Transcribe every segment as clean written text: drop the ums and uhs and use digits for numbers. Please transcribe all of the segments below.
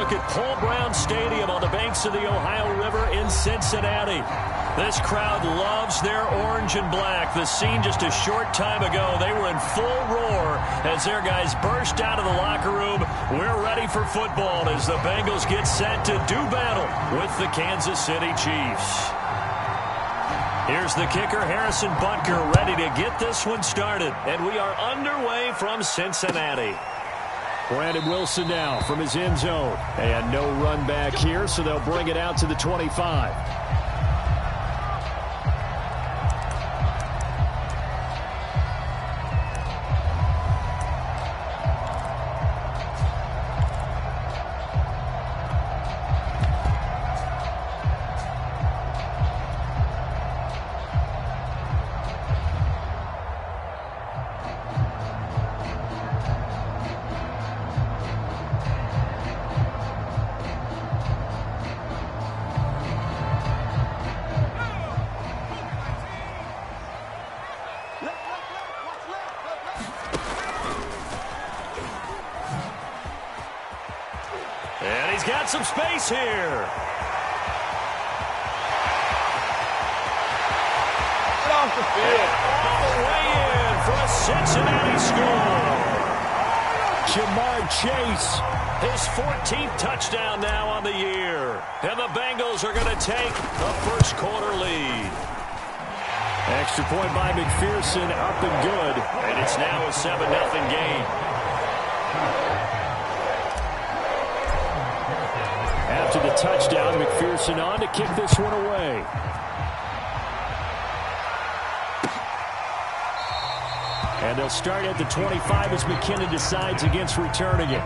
look at Paul Brown Stadium on the banks of the Ohio River in Cincinnati. This crowd loves their orange and black. The scene just a short time ago, they were in full roar as their guys burst out of the locker room. We're ready for football as the Bengals get set to do battle with the Kansas City Chiefs. Here's the kicker, Harrison Butker, ready to get this one started. And we are underway from Cincinnati. Brandon Wilson now from his end zone. And no run back here, so they'll bring it out to the 25. And he's got some space here. Off the field. All the way in for a Cincinnati score. Jamar Chase, his 14th touchdown now on the year. And the Bengals are going to take the first quarter lead. Extra point by McPherson, up and good. And it's now a 7-0 game. After the touchdown, McPherson on to kick this one away. And they'll start at the 25 as McKinnon decides against returning it.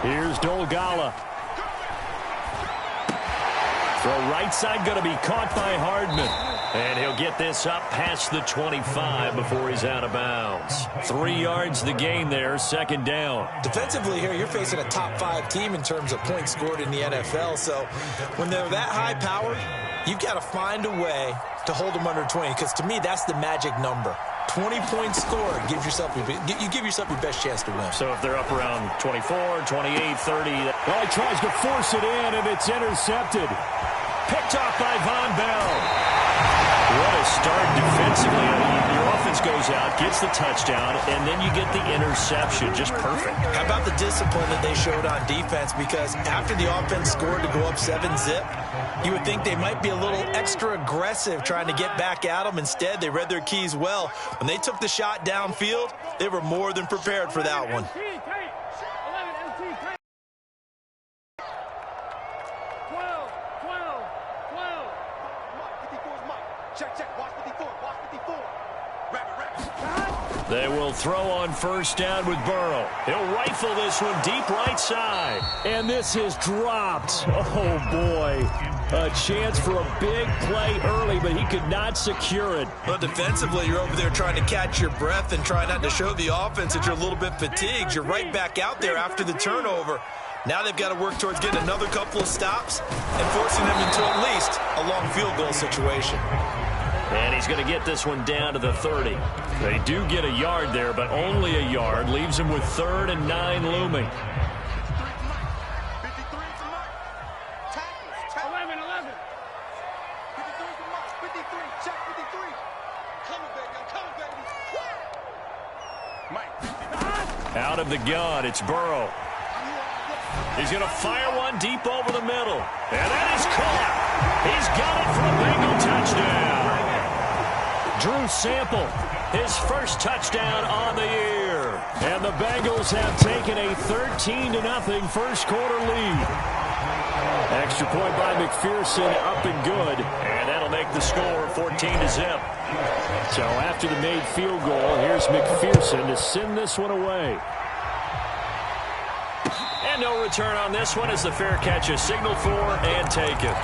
Here's Dolgala. Throw right side going to be caught by Hardman. And he'll get this up past the 25 before he's out of bounds. 3 yards the game there, second down. Defensively here, you're facing a top 5 team in terms of points scored in the NFL. So when they're that high powered, you've got to find a way to hold them under 20. Because to me, that's the magic number. 20-point score, you give yourself your best chance to win. So if they're up around 24, 28, 30. Well, he tries to force it in, and it's intercepted. Picked off by Von Bell. What a start defensively. Your offense goes out, gets the touchdown, and then you get the interception. Just perfect. How about the discipline that they showed on defense? Because after the offense scored to go up 7-zip, you would think they might be a little extra aggressive trying to get back at them. Instead, they read their keys well. When they took the shot downfield, they were more than prepared for that one. They will throw on first down with Burrow. He'll rifle this one deep right side. And this is dropped. Oh, boy. A chance for a big play early, but he could not secure it. Well, defensively, you're over there trying to catch your breath and try not to show the offense that you're a little bit fatigued. You're right back out there after the turnover. Now they've got to work towards getting another couple of stops and forcing them into at least a long field goal situation. And he's going to get this one down to the 30. They do get a yard there, but only a yard. Leaves him with 3rd and 9 looming. 11. 53, check 53. Coming, baby, I'm coming, baby. Out of the gun, it's Burrow. He's going to fire one deep over the middle. And that is caught. He's got it for a Bengal touchdown. Drew Sample, his first touchdown on the year. And the Bengals have taken a 13-0 first quarter lead. Extra point by McPherson, up and good. And that'll make the score 14-0. So after the made field goal, here's McPherson to send this one away. And no return on this one as the fair catch is signaled for and taken.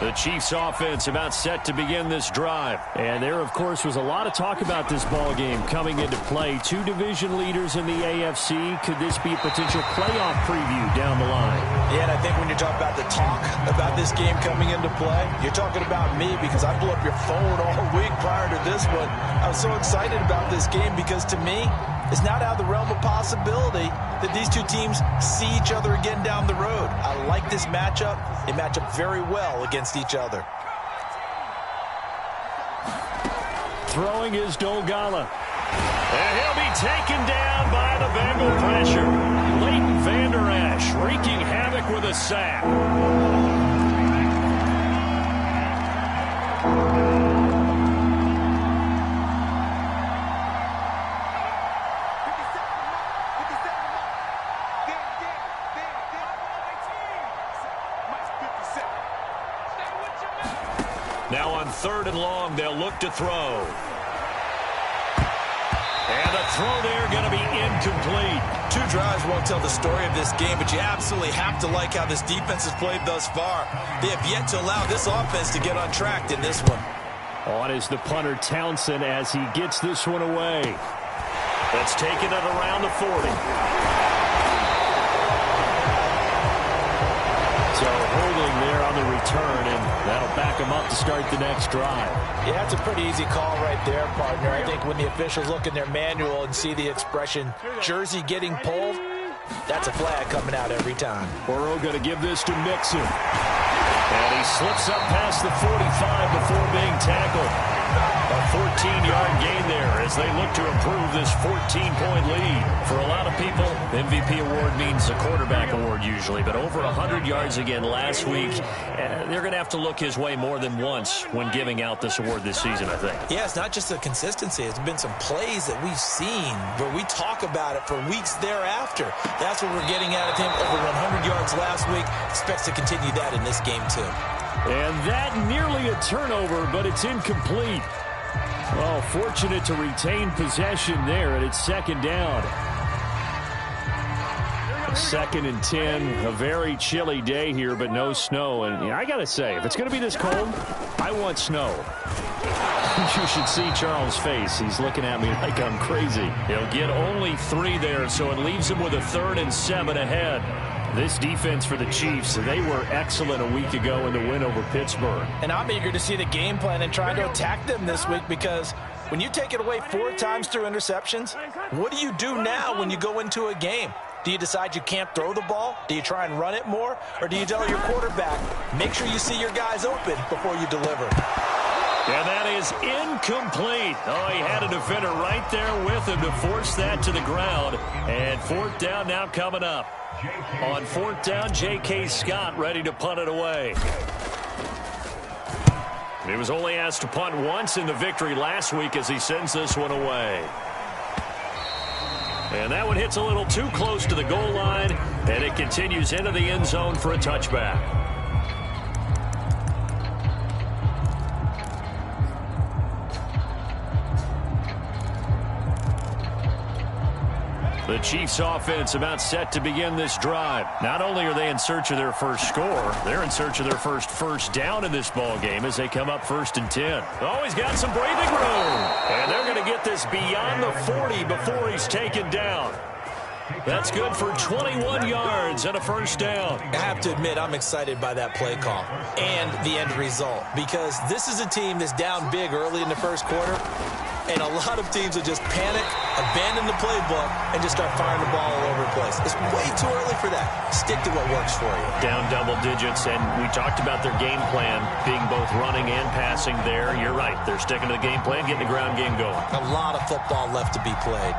The Chiefs offense about set to begin this drive. And there, of course, was a lot of talk about this ball game coming into play. Two division leaders in the AFC. Could this be a potential playoff preview down the line? Yeah, and I think when you talk about the talk about this game coming into play, you're talking about me because I blew up your phone all week prior to this one. I was so excited about this game because to me, it's not out of the realm of possibility that these two teams see each other again down the road. I like this matchup. They match up very well against each other. Throwing is Dogala. And he'll be taken down by the Bengal pressure. Leighton Vander Esch wreaking havoc with a sack. Now on 3rd and long, they'll look to throw. And the throw there going to be incomplete. 2 drives won't tell the story of this game, but you absolutely have to like how this defense has played thus far. They have yet to allow this offense to get on track in this one. On is the punter Townsend as he gets this one away. That's taken it around the 40. So holding there on the return, and that'll back him up to start the next drive. Yeah, it's a pretty easy call right there, partner. I think when the officials look in their manual and see the expression, jersey getting pulled, that's a flag coming out every time. Burrow going to give this to Mixon. And he slips up past the 45 before being tackled. A 14-yard gain there as they look to improve this 14-point lead. For a lot of people, MVP award means a quarterback award usually, but over 100 yards again last week. They're going to have to look his way more than once when giving out this award this season, I think. Yeah, it's not just the consistency. It's been some plays that we've seen where we talk about it for weeks thereafter. That's what we're getting out of him. Over 100 yards last week. Expects to continue that in this game, too. And that nearly a turnover, but it's incomplete. Well, fortunate to retain possession there, and it's 2nd down. 2nd and 10, a very chilly day here, but no snow. And I got to say, if it's going to be this cold, I want snow. You should see Charles' face. He's looking at me like I'm crazy. He'll get only 3 there, so it leaves him with a 3rd and 7 ahead. This defense for the Chiefs, they were excellent a week ago in the win over Pittsburgh. And I'm eager to see the game plan and try to attack them this week because when you take it away 4 times through interceptions, what do you do now when you go into a game? Do you decide you can't throw the ball? Do you try and run it more? Or do you tell your quarterback, make sure you see your guys open before you deliver? And that is incomplete. Oh, he had a defender right there with him to force that to the ground. And 4th down now coming up. On 4th down, J.K. Scott ready to punt it away. He was only asked to punt once in the victory last week as he sends this one away. And that one hits a little too close to the goal line, and it continues into the end zone for a touchback. The Chiefs offense about set to begin this drive. Not only are they in search of their first score, they're in search of their first down in this ball game as they come up 1st and 10. Oh, he's got some breathing room. And they're going to get this beyond the 40 before he's taken down. That's good for 21 yards and a 1st down. I have to admit, I'm excited by that play call and the end result because this is a team that's down big early in the 1st quarter. And a lot of teams will just panic, abandon the playbook, and just start firing the ball all over the place. It's way too early for that. Stick to what works for you. Down double digits, and we talked about their game plan being both running and passing there. You're right. They're sticking to the game plan, getting the ground game going. A lot of football left to be played.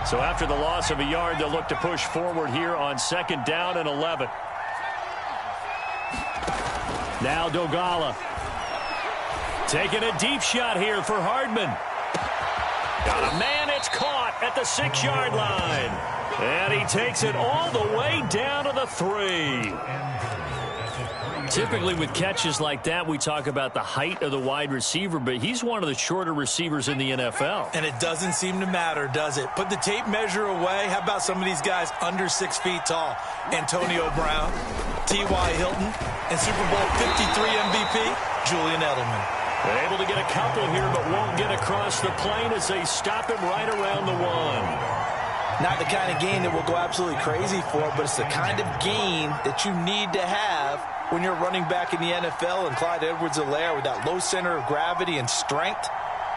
So after the loss of a yard, they'll look to push forward here on 2nd down and 11. Now Dogala. Taking a deep shot here for Hardman. Got a man, it's caught, at the 6-yard line. And he takes it all the way down to the 3. Typically with catches like that, we talk about the height of the wide receiver, but he's one of the shorter receivers in the NFL. And it doesn't seem to matter, does it? Put the tape measure away. How about some of these guys under 6 feet tall? Antonio Brown, T.Y. Hilton, and Super Bowl 53 MVP, Julian Edelman. They're able to get a couple here, but won't get across the plane as they stop him right around the 1. Not the kind of gain that we'll go absolutely crazy for, but it's the kind of gain that you need to have when you're running back in the NFL. And Clyde Edwards-Helaire, with that low center of gravity and strength,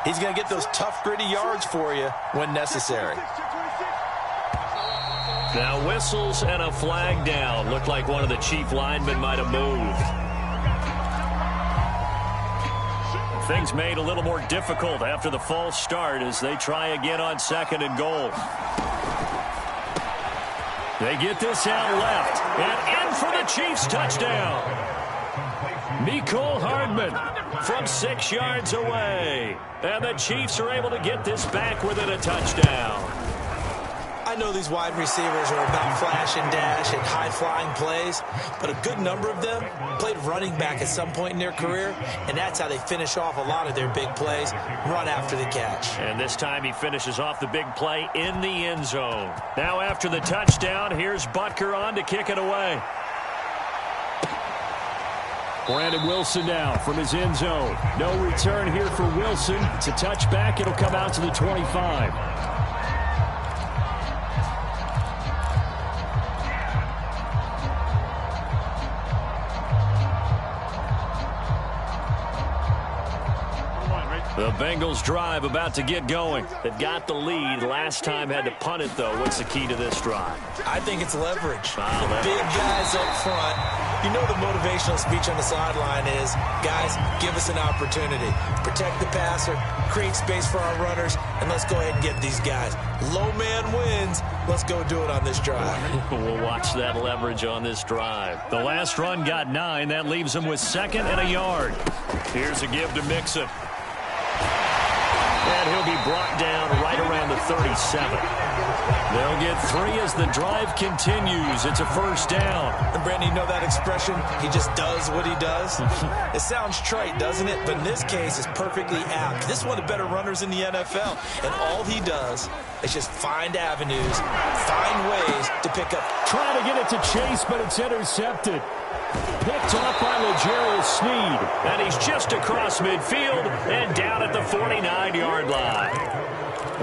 he's going to get those tough, gritty yards for you when necessary. Now whistles and a flag down. Looked like one of the Chief linemen might have moved. Things made a little more difficult after the false start as they try again on 2nd and goal. They get this out left, and in for the Chiefs touchdown. Mecole Hardman from 6 yards away. And the Chiefs are able to get this back within a touchdown. I know these wide receivers are about flash and dash and high-flying plays, but a good number of them played running back at some point in their career, and that's how they finish off a lot of their big plays, run after the catch. And this time he finishes off the big play in the end zone. Now after the touchdown, here's Butker on to kick it away. Brandon Wilson now from his end zone. No return here for Wilson. It's a touchback. It'll come out to the 25. The Bengals drive about to get going. They've got the lead. Last time had to punt it, though. What's the key to this drive? I think it's leverage. Leverage. Big guys up front. You know the motivational speech on the sideline is, guys, give us an opportunity. Protect the passer, create space for our runners, and let's go ahead and get these guys. Low man wins. Let's go do it on this drive. We'll watch that leverage on this drive. The last run got 9. That leaves them with 2nd and a yard. Here's a give to Mixon. And he'll be brought down right around the 37. They'll get 3 as the drive continues. It's a first down. And Brandon, you know that expression? He just does what he does? It sounds trite, doesn't it? But in this case, it's perfectly apt. This is one of the better runners in the NFL. And all he does is just find avenues, find ways to pick up. Trying to get it to Chase, but it's intercepted. Picked off by L'Jarius Sneed. And he's just across midfield and down at the 49-yard line.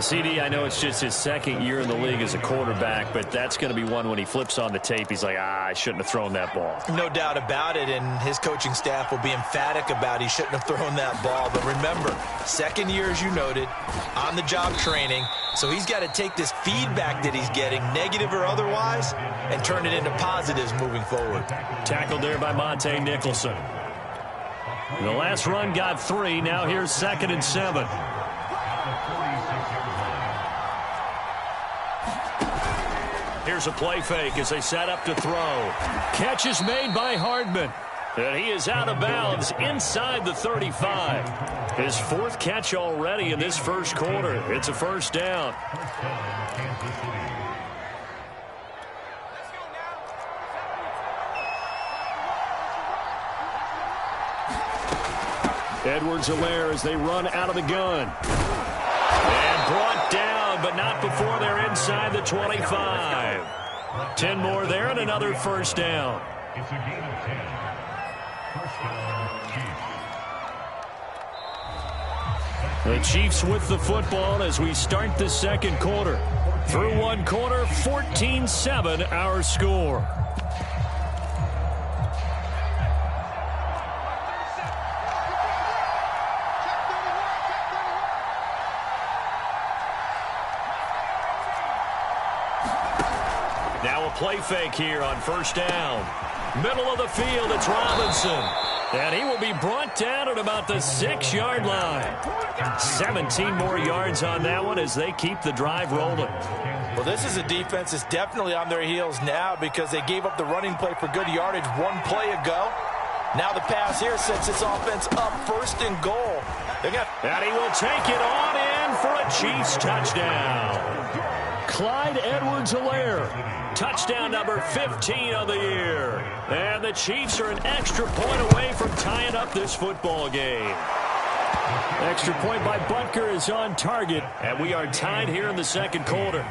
CD, I know it's just his 2nd year in the league as a quarterback, but that's going to be one when he flips on the tape. He's like, I shouldn't have thrown that ball. No doubt about it, and his coaching staff will be emphatic about he shouldn't have thrown that ball. But remember, 2nd year, as you noted, on-the-job training. So he's got to take this feedback that he's getting, negative or otherwise, and turn it into positives moving forward. Tackled there by Monte Nicholson. The last run got 3. Now here's 2nd and 7. Here's a play fake as they set up to throw. Catch is made by Hardman. And he is out of bounds inside the 35. His 4th catch already in this first quarter. It's a first down. Edwards-Helaire as they run out of the gun. And brought down, but not before they're inside the 25. 10 more there and another first down. It's a gain of 10. First down, Chiefs. The Chiefs with the football as we start the second quarter. Through one quarter, 14-7 our score. Now a play fake here on first down. Middle of the field, it's Robinson. And he will be brought down at about the 6-yard line. 17 more yards on that one as they keep the drive rolling. Well, this is a defense that's definitely on their heels now because they gave up the running play for good yardage one play ago. Now the pass here sets this offense up 1st and goal. And he will take it on in for a Chiefs touchdown. Clyde Edwards-Helaire. Touchdown number 15 on the year. And the Chiefs are an extra point away from tying up this football game. Extra point by Butker is on target, and we are tied here in the second quarter.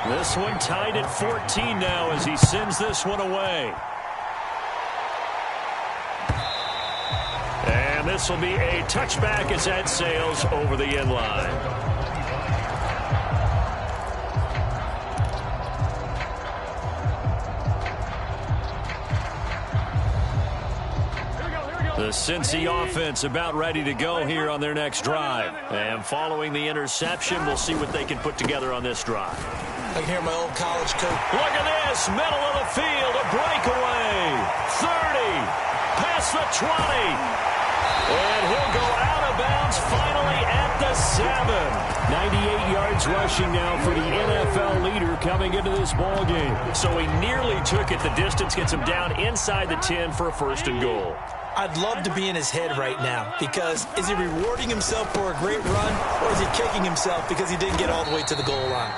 This one tied at 14 now as he sends this one away. And this will be a touchback as that sails over the end line. The Cincy offense about ready to go here on their next drive. And following the interception, we'll see what they can put together on this drive. I can hear my old college coach. Look at this. Middle of the field. A breakaway. 30. Past the 20. And he'll go out of bounds finally at the 7. 98 yards rushing now for the NFL leader coming into this ball game. So he nearly took it the distance, gets him down inside the 10 for a first and goal. I'd love to be in his head right now because is he rewarding himself for a great run or is he kicking himself because he didn't get all the way to the goal line?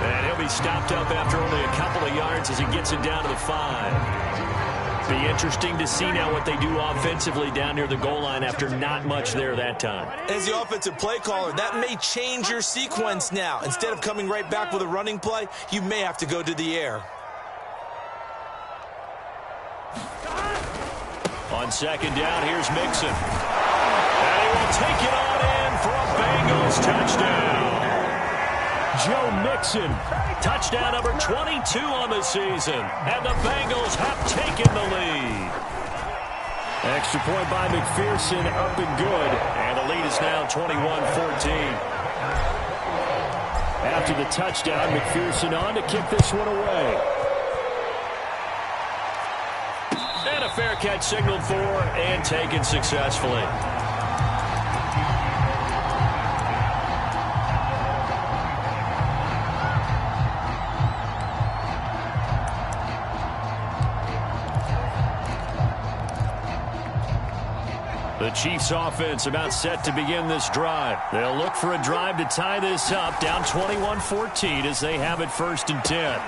And he'll be stopped up after only a couple of yards as he gets it down to the 5. Be interesting to see now what they do offensively down near the goal line after not much there that time. As the offensive play caller, that may change your sequence now. Instead of coming right back with a running play, you may have to go to the air. On second down, here's Mixon. And he will take it on in for a Bengals touchdown. Joe Mixon, touchdown number 22 on the season. And the Bengals have taken the lead. Extra point by McPherson, up and good. And the lead is now 21-14. After the touchdown, McPherson on to kick this one away. And a fair catch signaled for and taken successfully. The Chiefs offense about set to begin this drive. They'll look for a drive to tie this up, down 21-14 as they have it 1st and 10.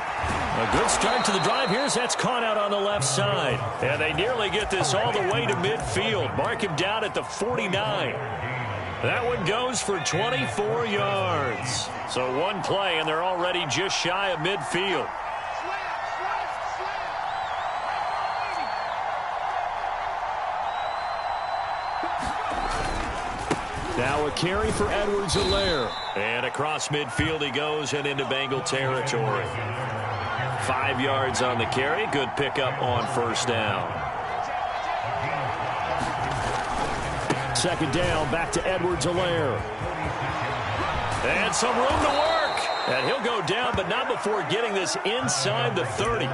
A good start to the drive here as that's caught out on the left side. And they nearly get this all the way to midfield. Mark him down at the 49. That one goes for 24 yards. So one play and they're already just shy of midfield. Now a carry for Edwards-Helaire. And across midfield he goes and into Bengal territory. 5 yards on the carry. Good pickup on first down. Second down, back to Edwards-Helaire. And some room to work. And he'll go down, but not before getting this inside the 30.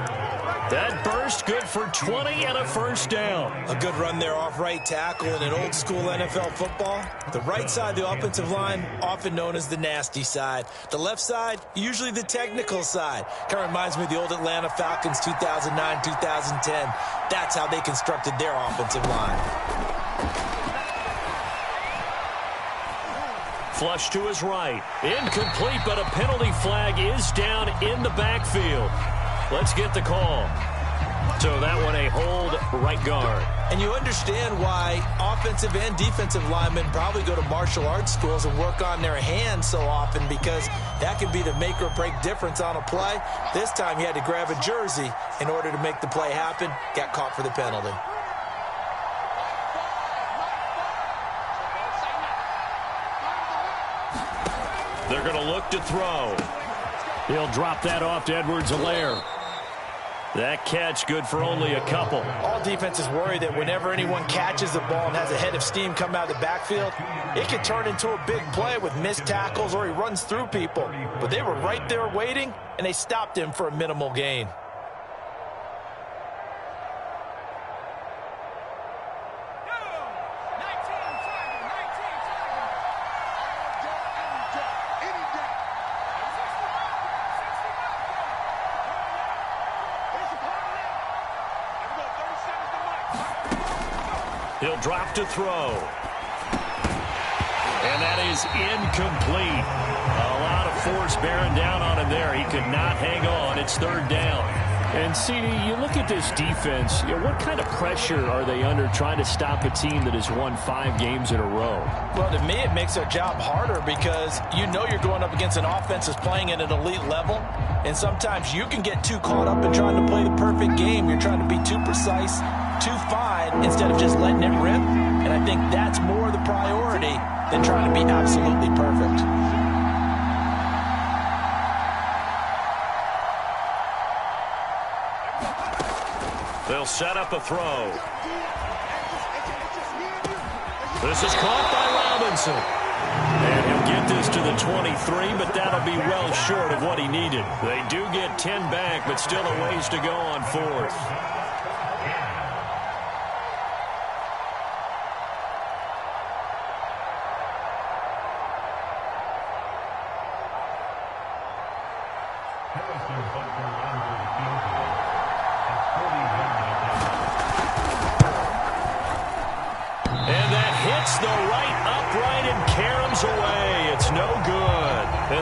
That burst good for 20 and a first down. A good run there off right tackle in an old school NFL football. The right side of the offensive line, often known as the nasty side. The left side, usually the technical side. Kind of reminds me of the old Atlanta Falcons 2009, 2010. That's how they constructed their offensive line. Flush to his right. Incomplete, but a penalty flag is down in the backfield. Let's get the call. So that one a hold right guard. And you understand why offensive and defensive linemen probably go to martial arts schools and work on their hands so often because that can be the make or break difference on a play. This time he had to grab a jersey in order to make the play happen. Got caught for the penalty. They're going to look to throw. He'll drop that off to Edwards-Helaire. That catch good for only a couple. All defenses worry that whenever anyone catches the ball and has a head of steam come out of the backfield, it can turn into a big play with missed tackles or he runs through people. But they were right there waiting, and they stopped him for a minimal gain. He'll drop to throw. And that is incomplete. A lot of force bearing down on him there. He could not hang on. It's third down. And, CD, you look at this defense, what kind of pressure are they under trying to stop a team that has won 5 games in a row? Well, to me, it makes their job harder because you know you're going up against an offense that's playing at an elite level, and sometimes you can get too caught up in trying to play the perfect game. You're trying to be too precise, too fine, instead of just letting it rip, and I think that's more the priority than trying to be absolutely perfect. They'll set up a throw. This is caught by Robinson. And he'll get this to the 23, but that'll be well short of what he needed. They do get 10 back, but still a ways to go on fourth.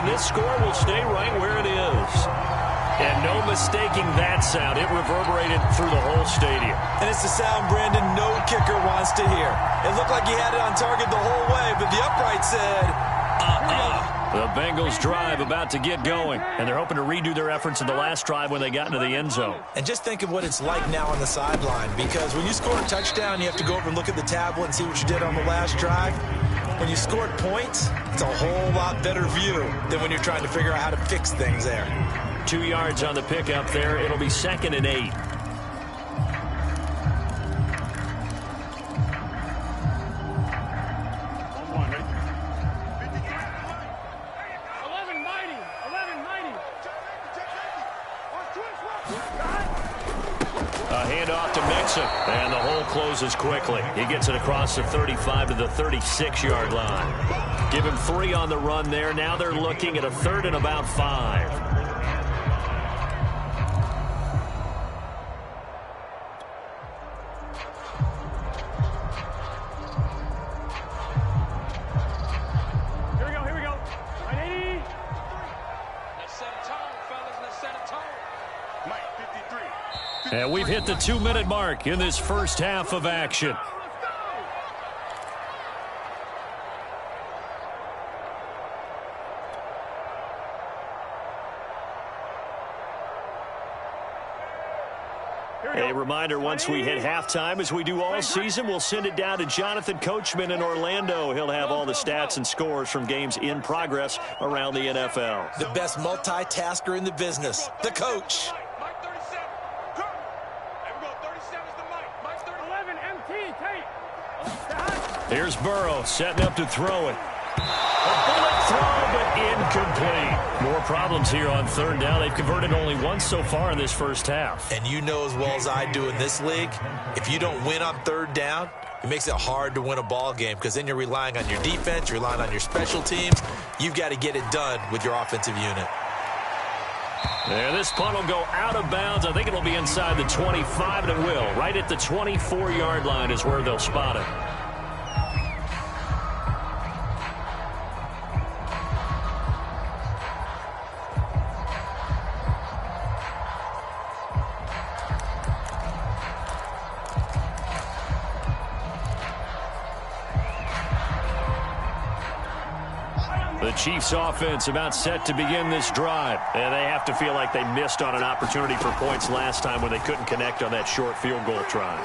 This score will stay right where it is. And no mistaking that sound. It reverberated through the whole stadium. And it's the sound, Brandon, no kicker wants to hear. It looked like he had it on target the whole way, but the upright said, The Bengals drive about to get going, and they're hoping to redo their efforts in the last drive when they got into the end zone. And just think of what it's like now on the sideline, because when you score a touchdown, you have to go over and look at the tablet and see what you did on the last drive. When you scored points, it's a whole lot better view than when you're trying to figure out how to fix things there. 2 yards on the pickup there. It'll be 2nd and 8. And the hole closes quickly. He gets it across the 35 to the 36-yard line. Give him 3 on the run there. Now they're looking at a 3rd and about 5. Here we go. 180. Let's set a tone, fellas. Let's set a tone. Mike, 53. And we've hit the 2-minute mark in this first half of action. A reminder, once we hit halftime, as we do all season, we'll send it down to Jonathan Coachman in Orlando. He'll have all the stats and scores from games in progress around the NFL. The best multitasker in the business, the coach. Here's Burrow setting up to throw it. A bullet throw, but incomplete. More problems here on 3rd down. They've converted only once so far in this first half. And you know as well as I do in this league, if you don't win on 3rd down, it makes it hard to win a ball game because then you're relying on your defense, you're relying on your special teams. You've got to get it done with your offensive unit. And this punt will go out of bounds. I think it'll be inside the 25, and it will. Right at the 24-yard line is where they'll spot it. The Chiefs offense about set to begin this drive. And they have to feel like they missed on an opportunity for points last time when they couldn't connect on that short field goal try.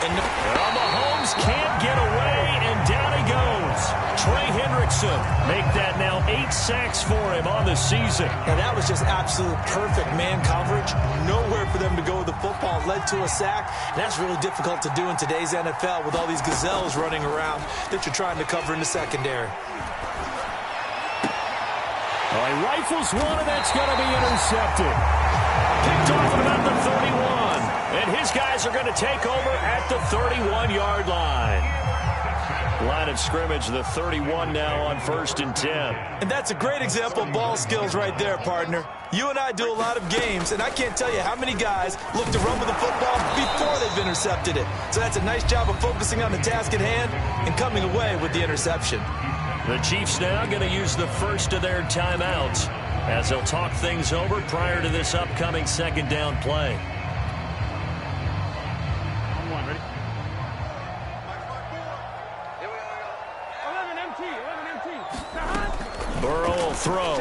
And Mahomes can't get away, and down he goes. Trey Hendrickson make that now 8 sacks for him on the season. And that was just absolute perfect man coverage. Nowhere for them to go with the football. Led to a sack. And that's really difficult to do in today's NFL with all these gazelles running around that you're trying to cover in the secondary. Well, he rifles one, and that's going to be intercepted. Picked off at about the 31. And his guys are going to take over at the 31-yard line. Line of scrimmage, the 31 now on 1st and 10. And that's a great example of ball skills right there, partner. You and I do a lot of games, and I can't tell you how many guys look to run with the football before they've intercepted it. So that's a nice job of focusing on the task at hand and coming away with the interception. The Chiefs now going to use the first of their timeouts as they'll talk things over prior to this upcoming second down play. Ready? 11 empty. Burrow will throw.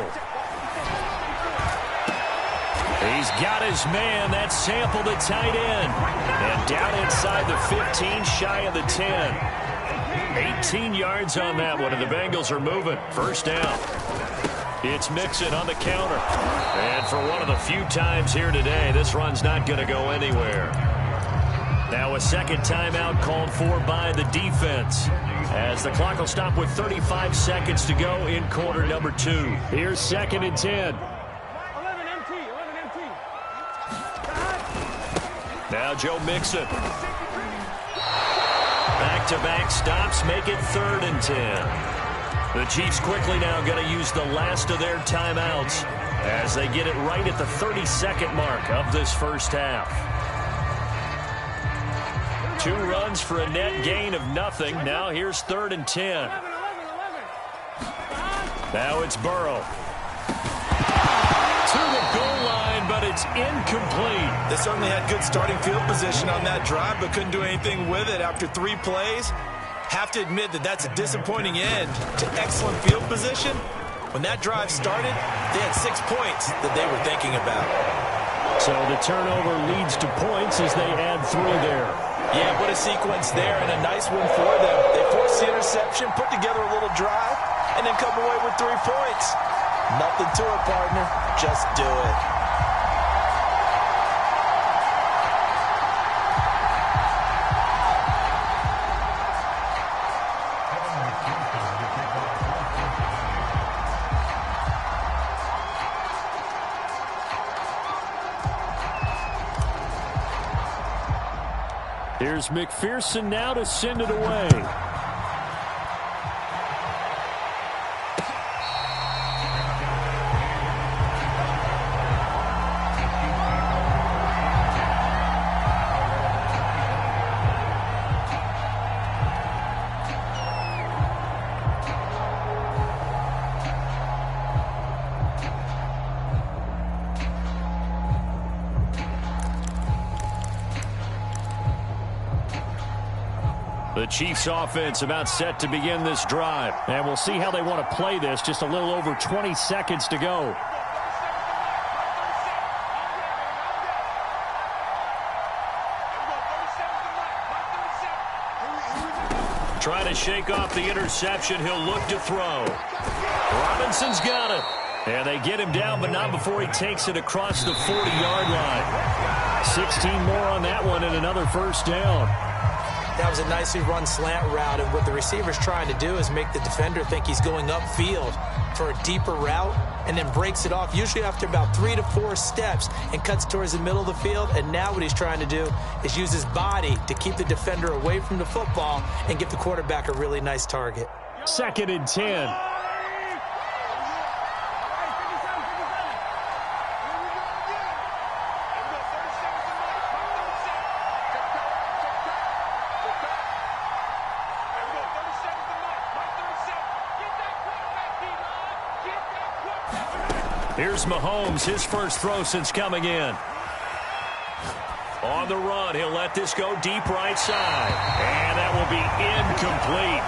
He's got his man. That's Sample, the tight end. And down inside the 15, shy of the 10. 18 yards on that one, and the Bengals are moving. First down. It's Mixon on the counter. And for one of the few times here today, this run's not going to go anywhere. Now a second timeout called for by the defense, as the clock will stop with 35 seconds to go in quarter number 2. Here's 2nd and 10. 11 empty. Now Joe Mixon. Back-to-back stops make it 3rd and 10. The Chiefs quickly now going to use the last of their timeouts as they get it right at the 30-second mark of this first half. 2 runs for a net gain of nothing. Now here's 3rd and 10. Now it's Burrow. To the goal line, but it's incomplete. They certainly had good starting field position on that drive, but couldn't do anything with it after 3 plays. Have to admit that that's a disappointing end to excellent field position. When that drive started, they had 6 points that they were thinking about. So the turnover leads to points as they add 3 there. Yeah, what a sequence there, and a nice one for them. They forced the interception, put together a little drive, and then come away with 3 points. Nothing to it, partner. Just do it. Here's McPherson now to send it away. The Chiefs offense about set to begin this drive. And we'll see how they want to play this. Just a little over 20 seconds to go. Trying to shake off the interception. He'll look to throw. Robinson's got it. And they get him down, but not before he takes it across the 40-yard line. 16 more on that one and another first down. That was a nicely run slant route, and what the receiver's trying to do is make the defender think he's going upfield for a deeper route and then breaks it off, usually after about 3 to 4 steps, and cuts towards the middle of the field. And now what he's trying to do is use his body to keep the defender away from the football and give the quarterback a really nice target. 2nd and 10. Here's Mahomes, his first throw since coming in. On the run, he'll let this go deep right side. And that will be incomplete.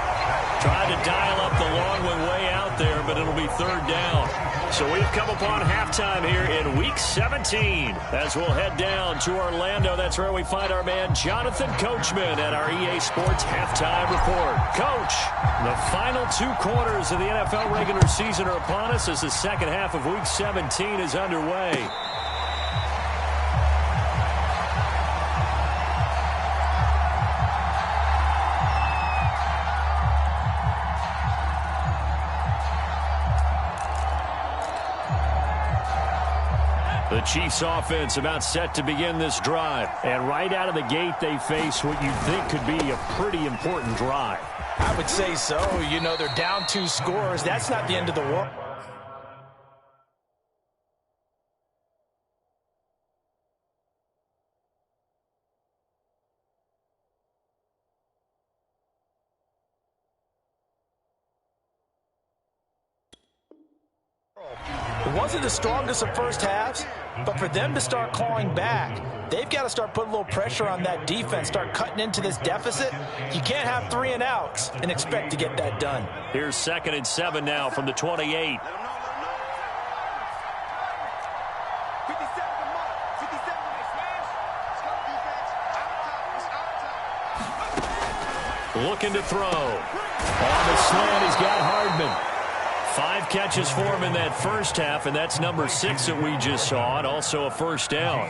Tried to dial up the long one way out there, but it'll be 3rd down. So we've come upon halftime here in Week 17. As we'll head down to Orlando, that's where we find our man Jonathan Coachman at our EA Sports Halftime Report. Coach, the final 2 quarters of the NFL regular season are upon us as the second half of Week 17 is underway. The Chiefs offense about set to begin this drive. And right out of the gate, they face what you'd think could be a pretty important drive. I would say so. You know, they're down 2 scores. That's not the end of the world. It wasn't the strongest of first halves, but for them to start clawing back, they've got to start putting a little pressure on that defense, start cutting into this deficit. You can't have 3 and outs and expect to get that done. Here's 2nd and 7 now from the 28. Looking to throw. On the slant, he's got Hardman. 5 catches for him in that first half, and that's number 6 that we just saw, and also a first down.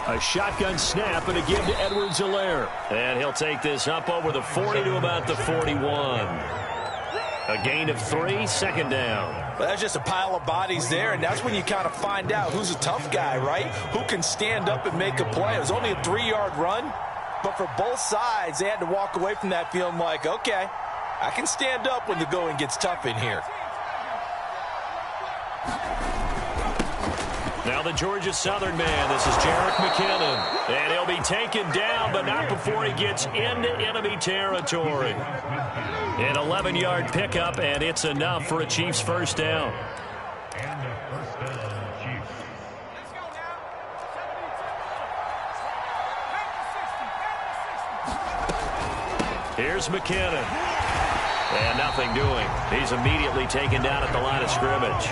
A shotgun snap and a give to Edwards-Helaire. And he'll take this up over the 40 to about the 41. A gain of 3, 2nd down. Well, that's just a pile of bodies there, and that's when you kind of find out who's a tough guy, right? Who can stand up and make a play. It was only a 3-yard run, but for both sides, they had to walk away from that feeling like, okay, I can stand up when the going gets tough in here. Now the Georgia Southern man, this is Jerick McKinnon. And he'll be taken down, but not before he gets into enemy territory. An 11-yard pickup, and it's enough for a Chiefs first down. Here's McKinnon. And nothing doing. He's immediately taken down at the line of scrimmage.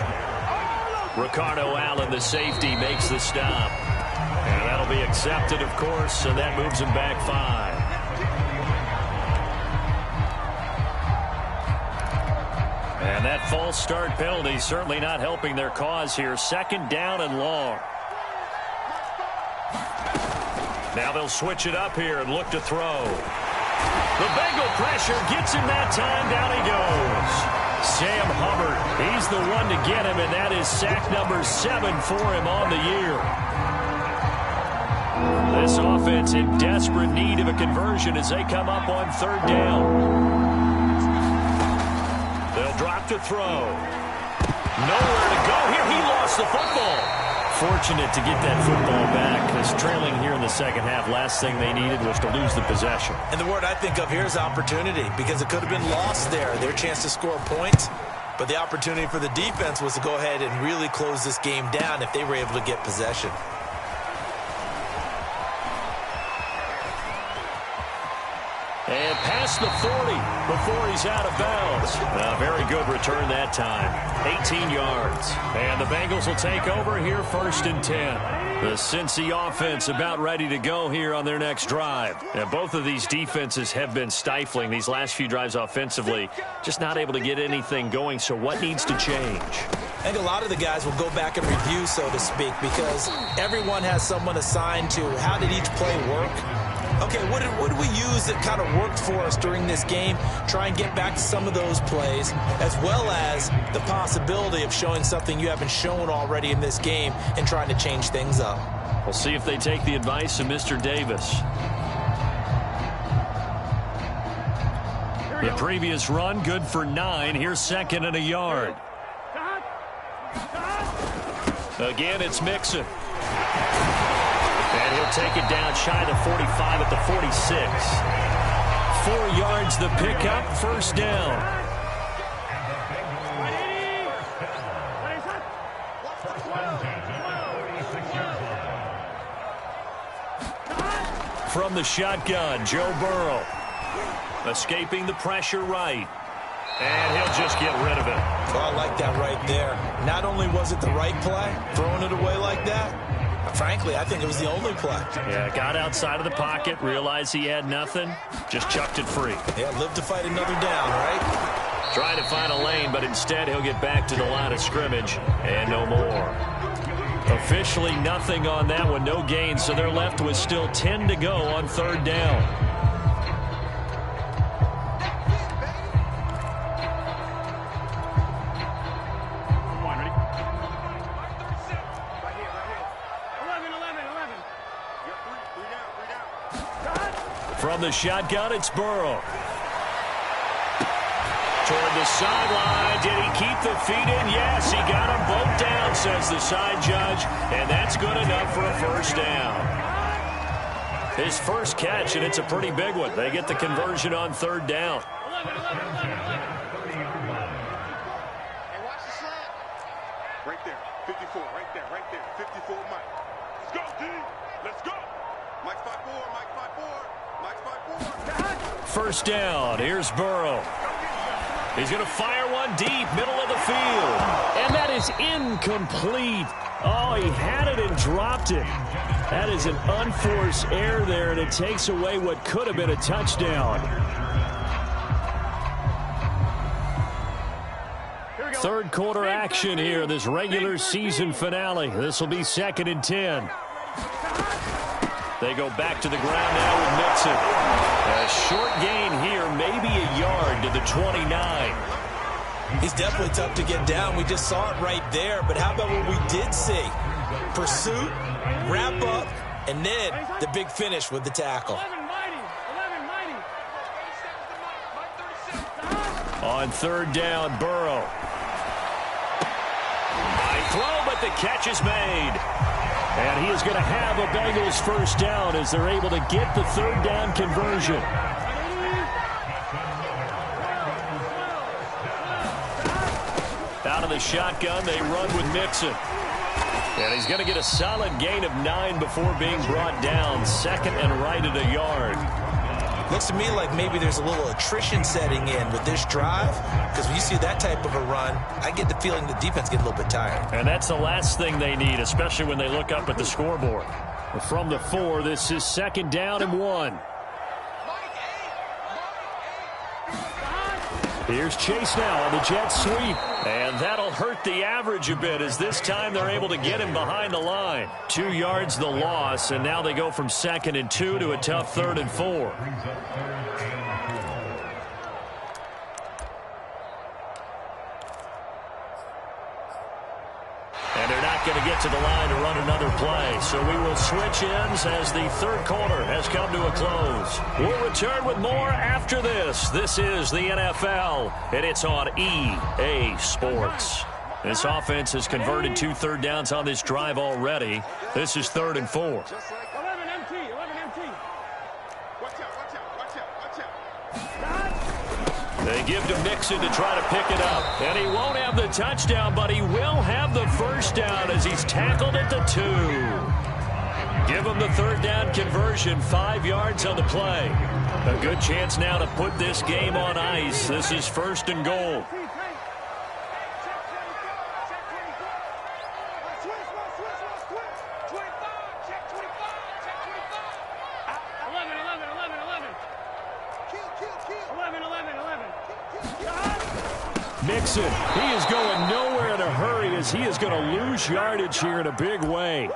Ricardo Allen, the safety, makes the stop. And that'll be accepted, of course, and that moves him back 5. And that false start penalty certainly not helping their cause here. 2nd down and long. Now they'll switch it up here and look to throw. The Bengal pressure gets him that time. Down he goes. Sam Hubbard, he's the one to get him, and that is sack number 7 for him on the year. This offense in desperate need of a conversion as they come up on 3rd down. They'll drop to throw. Nowhere to go here. He lost the football. Fortunate to get that football back, because trailing here in the 2nd half, last thing they needed was to lose the possession. And the word I think of here is opportunity, because it could have been lost there, their chance to score points. But the opportunity for the defense was to go ahead and really close this game down if they were able to get possession. And past the 40 before he's out of bounds. A very good return that time. 18 yards. And the Bengals will take over here 1st and 10. The Cincy offense about ready to go here on their next drive. And both of these defenses have been stifling these last few drives offensively. Just not able to get anything going. So what needs to change? I think a lot of the guys will go back and review, so to speak, because everyone has someone assigned to how did each play work. Okay, what did we use that kind of worked for us during this game? Try and get back to some of those plays, as well as the possibility of showing something you haven't shown already in this game and trying to change things up. We'll see if they take the advice of Mr. Davis. The previous run, good for 9. Here's 2nd and a yard. Again, it's Mixon. And he'll take it down shy of the 45 at the 46. 4 yards the pickup, 1st down. From the shotgun, Joe Burrow. Escaping the pressure right. And he'll just get rid of it. Oh, I like that right there. Not only was it the right play, throwing it away like that, frankly, I think it was the only play. Yeah, got outside of the pocket, realized he had nothing, just chucked it free. Yeah, live to fight another down, right? Trying to find a lane, but instead he'll get back to the line of scrimmage, and no more. Officially nothing on that one, no gain, so they're left with still 10 to go on 3rd down. From the shotgun, it's Burrow. Toward the sideline. Did he keep the feet in? Yes, he got them both down, says the side judge. And that's good enough for a 1st down. His first catch, and it's a pretty big one. They get the conversion on third down. 11. Hey, watch the slant. Right there, 54, right there, 54, Mike. Let's go, D. Let's go. Mike's 5-4, Mike's 5-4, Mike's 5-4. First down, here's Burrow. He's going to fire one deep, middle of the field. And that is incomplete. Oh, he had it and dropped it. That is an unforced error there, and it takes away what could have been a touchdown. Third quarter action here, this regular season finale. This will be 2nd and 10. They go back to the ground now with Mixon. A short gain here, maybe a yard to the 29. He's definitely tough to get down. We just saw it right there. But how about what we did see? Pursuit, wrap up, and then the big finish with the tackle. 11 mighty. On third down, Burrow. High throw, but the catch is made. And he is going to have a Bengals first down as they're able to get the third down conversion. Out of the shotgun, they run with Mixon. And he's going to get a solid gain of 9 before being brought down. 2nd and right at a yard. Looks to me like maybe there's a little attrition setting in with this drive, because when you see that type of a run, I get the feeling the defense gets a little bit tired. And that's the last thing they need, especially when they look up at the scoreboard. From the 4, this is 2nd down and 1. Here's Chase now on the jet sweep. And that'll hurt the average a bit, as this time they're able to get him behind the line. 2 yards the loss, and now they go from 2nd and 2 to a tough 3rd and 4. And they're not going to get to the line to run another play. So we will switch ends as the third quarter has come to a close. We'll return with more after this. This is the NFL, and it's on EA Sports. This offense has converted 2 third downs on this drive already. This is 3rd and 4. 11 MT. Watch out. They give to Mixon to try to pick it up. And he won't have the touchdown, but he will have the first down as he's tackled at the 2. Give him the third down conversion, 5 yards on the play. A good chance now to put this game on ice. This is 1st and goal. Mixon, he is going nowhere in a hurry as he is going to lose yardage here in a big way.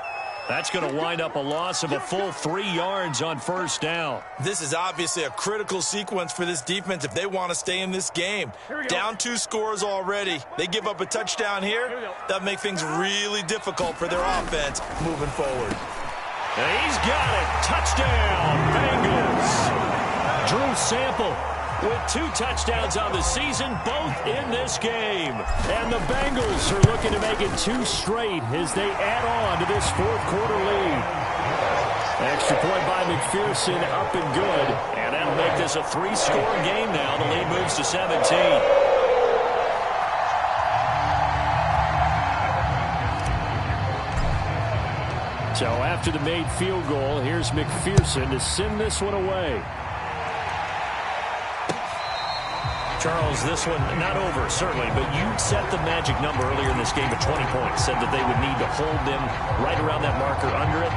That's going to wind up a loss of a full 3 yards on first down. This is obviously a critical sequence for this defense if they want to stay in this game. Down 2 scores already. They give up a touchdown here. That make things really difficult for their offense moving forward. And he's got it. Touchdown, Bengals. Drew Sample with 2 touchdowns on the season, both in this game. And the Bengals are looking to make it 2 straight as they add on to this 4th quarter lead. Extra point by McPherson, up and good. And that'll make this a 3-score game now. The lead moves to 17. So after the made field goal, here's McPherson to send this one away. Charles, this one not over, certainly, but you set the magic number earlier in this game at 20 points, said that they would need to hold them right around that marker under it.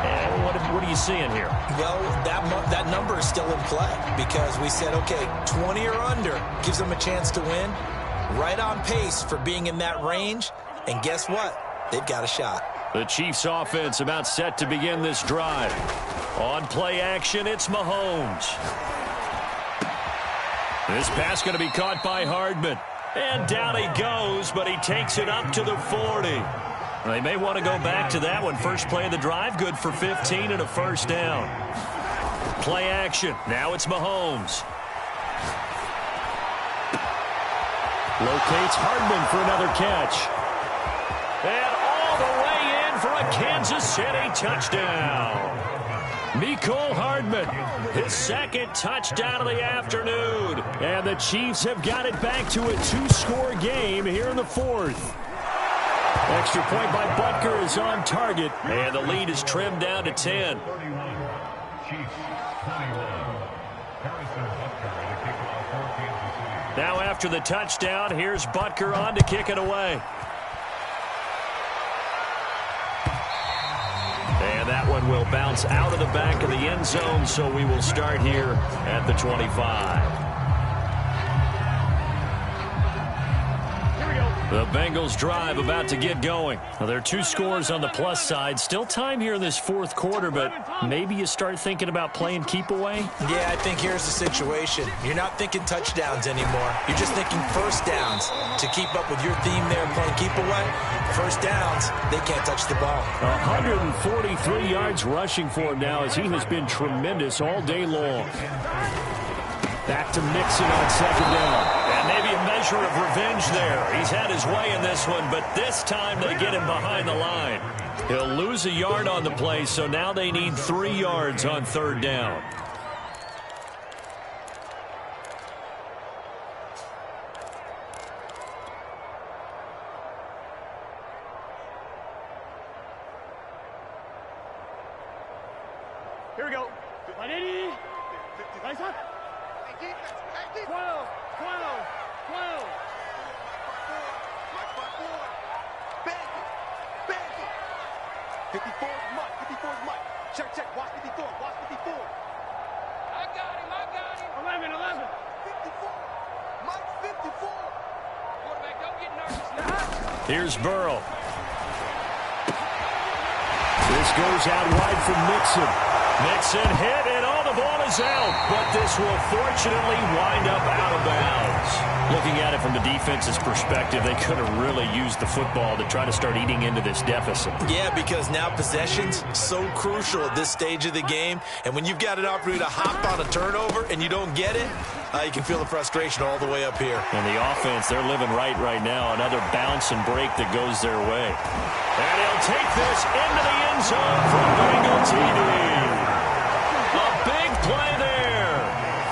And what are you seeing here? Well, that number is still in play because we said, okay, 20 or under gives them a chance to win. Right on pace for being in that range. And guess what? They've got a shot. The Chiefs offense about set to begin this drive. On play action, it's Mahomes. This pass going to be caught by Hardman. And down he goes, but he takes it up to the 40. They may want to go back to that one. First play of the drive, good for 15 and a first down. Play action. Now it's Mahomes. Locates Hardman for another catch. And all the way in for a Kansas City touchdown. Mecole Hardman, his second touchdown of the afternoon. And the Chiefs have got it back to a 2-score game here in the fourth. Extra point by Butker is on target. And the lead is trimmed down to 10. 31, Chiefs 21. Harrison Butker, the kickoff for Kansas City. Now after the touchdown, here's Butker on to kick it away. And that one will bounce out of the back of the end zone, so we will start here at the 25. The Bengals drive about to get going. Well, there are 2 scores on the plus side. Still time here in this fourth quarter, but maybe you start thinking about playing keep away? Yeah, I think here's the situation. You're not thinking touchdowns anymore. You're just thinking first downs. To keep up with your theme there, playing keep away, first downs, they can't touch the ball. 143 yards rushing for him now as he has been tremendous all day long. Back to Mixon on second down. And maybe a measure of revenge there. He's had his way in this one, but this time they get him behind the line. He'll lose a yard on the play, so now they need 3 yards on third down. Here we go. 180. Nice up. 12, 12, 12. Mike 5-4. Bang it. 54 is Mike. 54 is Mike. Check. Watch 54. Watch 54. I got him. 11. 54. Mike 54. Quarterback, don't get nervous. Here's Burrow. This goes out wide from Mixon. Mixon hit, and all the ball is out. But this will fortunately wind up out of bounds. Looking at it from the defense's perspective, they could have really used the football to try to start eating into this deficit. Yeah, because now possession's so crucial at this stage of the game. And when you've got an opportunity to hop on a turnover and you don't get it, you can feel the frustration all the way up here. And the offense, they're living right now. Another bounce and break that goes their way. And he'll take this into the end zone from Bengal TD. A big play there.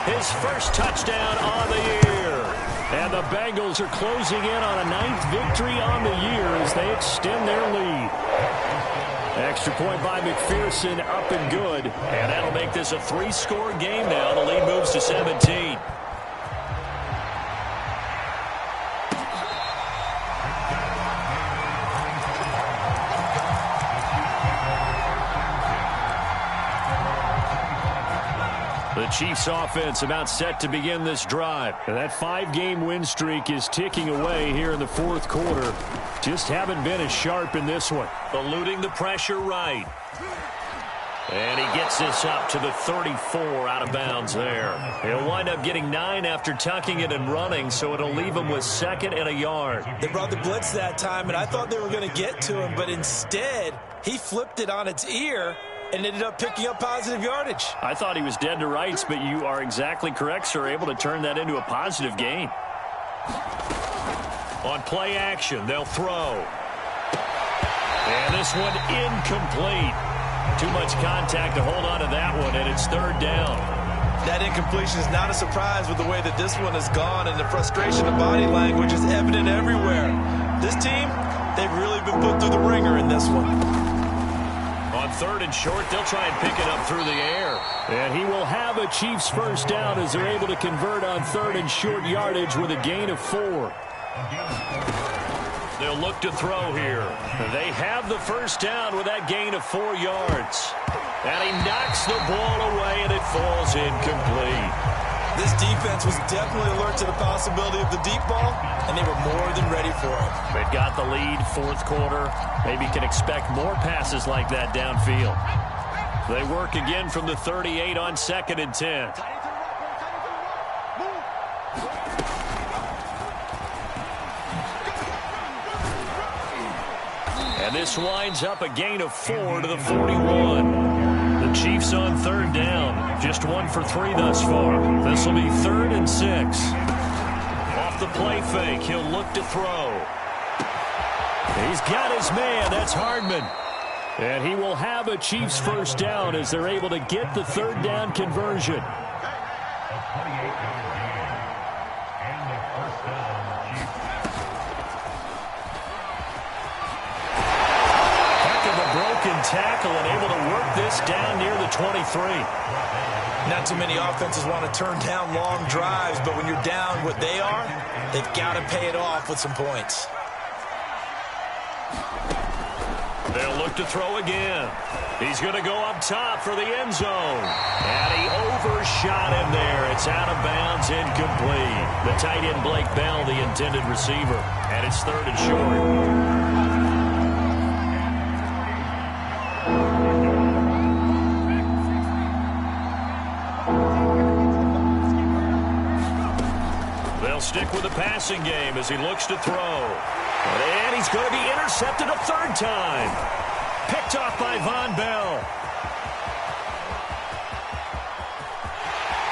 His first touchdown on the year. And the Bengals are closing in on a 9th victory on the year as they extend their lead. Extra point by McPherson, up and good. And that'll make this a 3-score game now. The lead moves to 17. The Chiefs offense about set to begin this drive. And that 5-game win streak is ticking away here in the fourth quarter. Just haven't been as sharp in this one. Eluding the pressure right. And he gets this up to the 34 out of bounds there. He'll wind up getting 9 after tucking it and running, so it'll leave him with 2nd and a yard. They brought the blitz that time, and I thought they were going to get to him, but instead he flipped it on its ear and ended up picking up positive yardage. I thought he was dead to rights, but you are exactly correct, sir. Able to turn that into a positive gain. On play action, they'll throw. And this one incomplete. Too much contact to hold on to that one, and it's third down. That incompletion is not a surprise with the way that this one has gone, and the frustration of body language is evident everywhere. This team, they've really been put through the ringer in this one. On third and short, they'll try and pick it up through the air. And he will have a Chiefs first down as they're able to convert on third and short yardage with a gain of 4. They'll look to throw here. They have the first down with that gain of 4 yards. And he knocks the ball away, and it falls incomplete. This defense was definitely alert to the possibility of the deep ball, and they were more than ready for it. They've got the lead, fourth quarter. Maybe can expect more passes like that downfield. They work again from the 38 on 2nd and 10. And this winds up a gain of 4 to the 41. The Chiefs on third down. Just 1 for 3 thus far. This will be 3rd and 6. Off the play fake, he'll look to throw. He's got his man. That's Hardman. And he will have a Chiefs first down as they're able to get the third down conversion. A 28-yard gain. And the first down, Chiefs. Heck of a broken tackle and able to work this down near the 23. Not too many offenses want to turn down long drives, but when you're down what they are, they've got to pay it off with some points. They'll look to throw again. He's going to go up top for the end zone. And he overshot him there. It's out of bounds, incomplete. The tight end, Blake Bell, the intended receiver. And it's third and short. Stick with the passing game as he looks to throw. And he's going to be intercepted a third time. Picked off by Von Bell.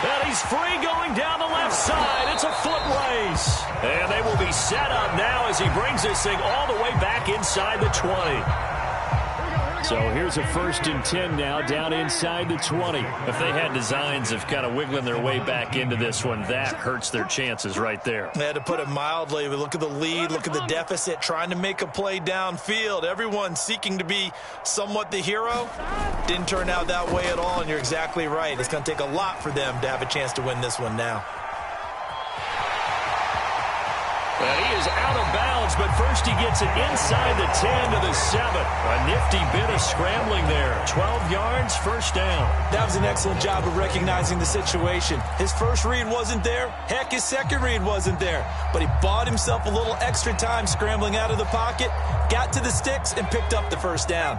And he's free going down the left side. It's a foot race. And they will be set up now as he brings this thing all the way back inside the 20. So here's a 1st and 10 now down inside the 20. If they had designs of kind of wiggling their way back into this one, that hurts their chances right there. They had to put it mildly. We look at the lead, look at the deficit, trying to make a play downfield. Everyone seeking to be somewhat the hero. Didn't turn out that way at all, and you're exactly right. It's going to take a lot for them to have a chance to win this one now. And he is out of bounds, but first he gets it inside the 10 to the 7. A nifty bit of scrambling there. 12 yards, first down. That was an excellent job of recognizing the situation. His first read wasn't there. Heck, his second read wasn't there. But he bought himself a little extra time scrambling out of the pocket, got to the sticks, and picked up the first down.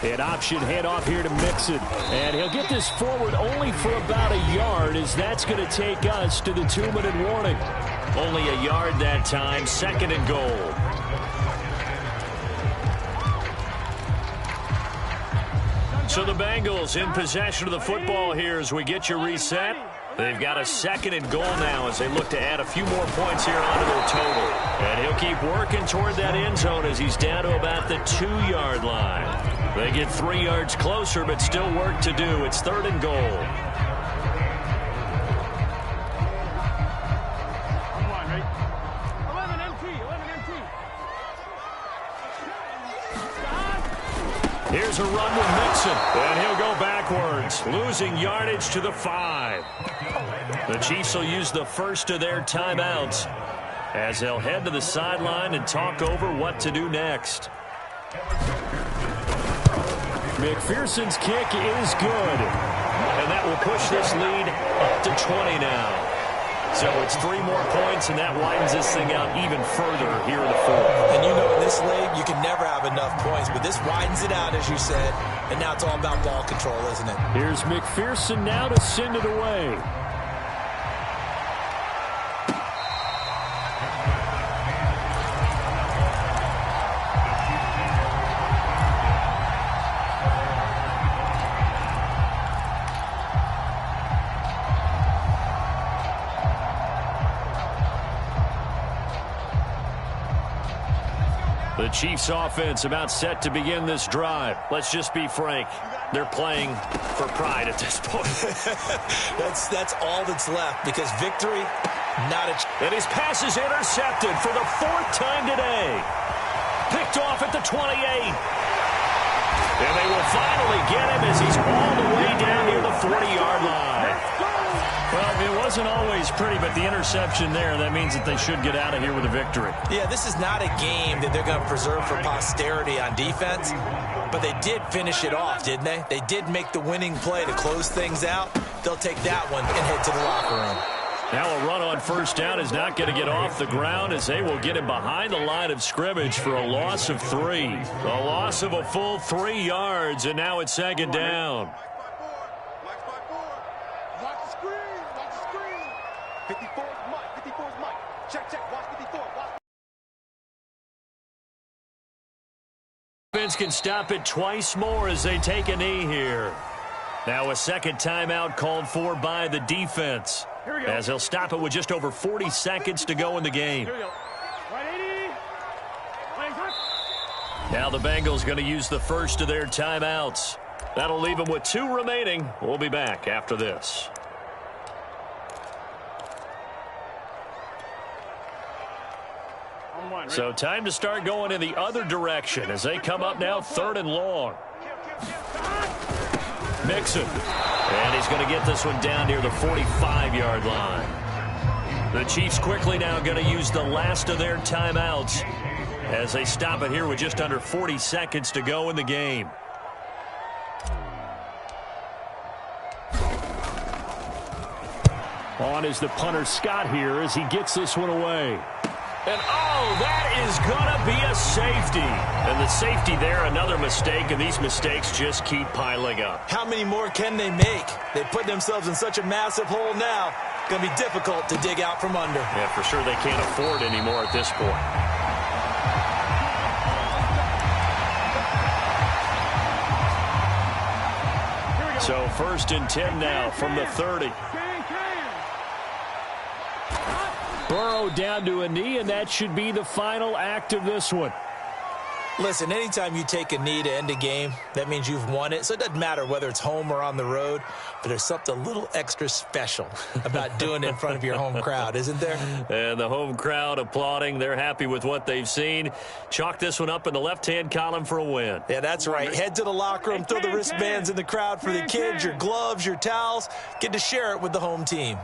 An option handoff here to Mixon. And he'll get this forward only for about a yard, as that's going to take us to the 2-minute warning. Only a yard that time, 2nd and goal. So the Bengals in possession of the football here as we get you reset. They've got a 2nd and goal now as they look to add a few more points here onto their total. And he'll keep working toward that end zone as he's down to about the 2-yard line. They get 3 yards closer, but still work to do. It's 3rd and goal. Come on, right? 11 MT, 11 MT. Here's a run with Mixon, and he'll go backwards, losing yardage to the 5. The Chiefs will use the first of their timeouts as they'll head to the sideline and talk over what to do next. McPherson's kick is good, and that will push this lead up to 20 now. So it's 3 more points, and that widens this thing out even further here in the 4th. And you know in this league, you can never have enough points, but this widens it out, as you said, and now it's all about ball control, isn't it? Here's McPherson now to send it away. The Chiefs offense about set to begin this drive. Let's just be frank. They're playing for pride at this point. that's all that's left, because victory, not a... And his pass is intercepted for the 4th time today. Picked off at the 28. And they will finally get him as he's all the way down near the 40-yard line. Well, it wasn't always pretty, but the interception there, that means that they should get out of here with a victory. Yeah, this is not a game that they're going to preserve for posterity on defense, but they did finish it off, didn't they? They did make the winning play to close things out. They'll take that one and head to the locker room. Now a run on first down is not going to get off the ground as they will get him behind the line of scrimmage for a loss of 3. A loss of a full 3 yards, and now it's 2nd down. Mike 5-4. Watch the screen. Watch the screen. 54 is Mike. 54 is Mike. Check, check. Watch 54. Watch. Offense can stop it twice more as they take a knee here. Now a 2nd timeout called for by the defense, as they'll stop it with just over 40 seconds to go in the game. Here we go. 180. Now the Bengals going to use the first of their timeouts. That'll leave them with 2 remaining. We'll be back after this. So time to start going in the other direction as they come up now 3rd and long. Mixon. And he's going to get this one down near the 45-yard line. The Chiefs quickly now going to use the last of their timeouts as they stop it here with just under 40 seconds to go in the game. On is the punter Scott here as he gets this one away. And, oh, that is going to be a safety. And the safety there, another mistake, and these mistakes just keep piling up. How many more can they make? They put themselves in such a massive hole now. Going to be difficult to dig out from under. Yeah, for sure they can't afford anymore at this point. So 1st and 10 now from the 30. Burrow down to a knee, and that should be the final act of this one. Listen, anytime you take a knee to end a game, that means you've won it. So it doesn't matter whether it's home or on the road, but there's something a little extra special about doing it in front of your home crowd, isn't there? And the home crowd applauding. They're happy with what they've seen. Chalk this one up in the left-hand column for a win. Yeah, that's right. Head to the locker room, throw the wristbands in the crowd for the kids, your gloves, your towels. Get to share it with the home team.